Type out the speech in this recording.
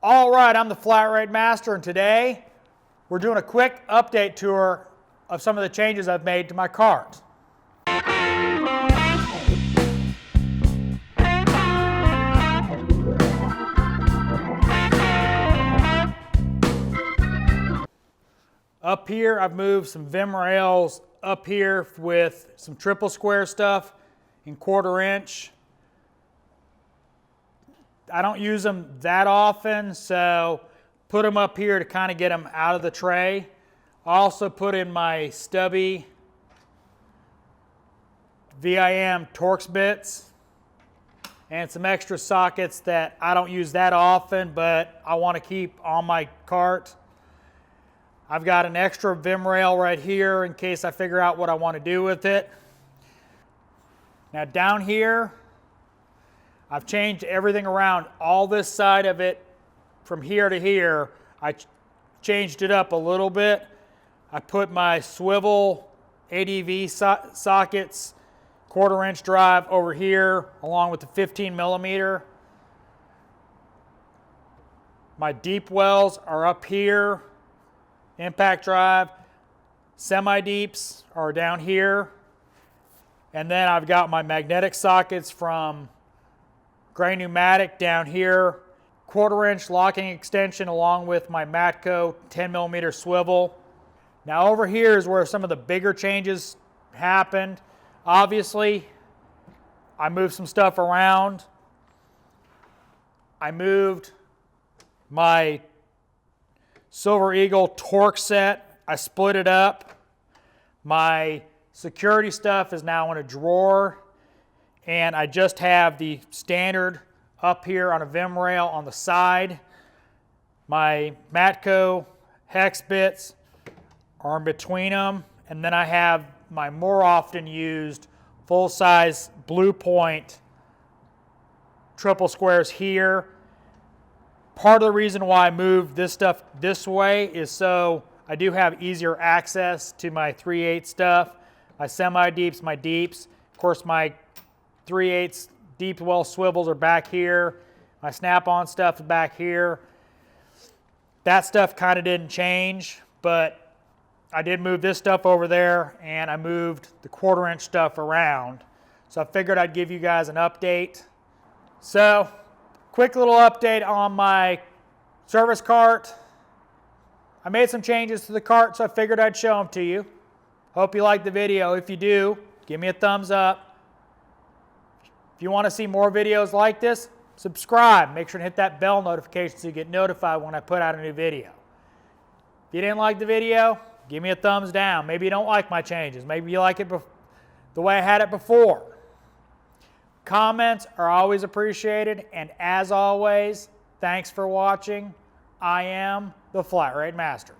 All right, I'm the flatratemaster, and today we're doing a quick update tour of some of the changes I've made to my cart. Up here, I've moved some Vim rails up here with some triple square stuff in 1/4 inch. I don't use them that often, so put them up here to kind of get them out of the tray. I also put in my stubby VIM Torx bits and some extra sockets that I don't use that often, but I want to keep on my cart. I've got an extra Vim rail right here in case I figure out what I want to do with it. Now down here, I've changed everything around. All this side of it from here to here, I changed it up a little bit. I put my swivel ADV sockets, 1/4 inch drive over here, along with the 15 millimeter. My deep wells are up here, impact drive. Semi-deeps are down here. And then I've got my magnetic sockets from Gray Pneumatic down here, 1/4 inch locking extension along with my Matco 10 millimeter swivel. Now over here is where some of the bigger changes happened. Obviously, I moved some stuff around. I moved my Silver Eagle torque set. I split it up. My security stuff is now in a drawer. And I just have the standard up here on a Vim rail on the side. My Matco hex bits are in between them. And then I have my more often used full-size Blue Point triple squares here. Part of the reason why I moved this stuff this way is so I do have easier access to my 3/8 stuff, my semi-deeps, my deeps. Of course, my 3/8 deep well swivels are back here. My snap-on stuff is back here. That stuff kind of didn't change, but I did move this stuff over there, and I moved the 1/4 inch stuff around. So I figured I'd give you guys an update. So, quick little update on my service cart. I made some changes to the cart, so I figured I'd show them to you. Hope you liked the video. If you do, give me a thumbs up. If you want to see more videos like this, subscribe. Make sure to hit that bell notification so you get notified when I put out a new video. If you didn't like the video, give me a thumbs down. Maybe you don't like my changes. Maybe you like it the way I had it before. Comments are always appreciated. And as always, thanks for watching. I am the Flatrate Master.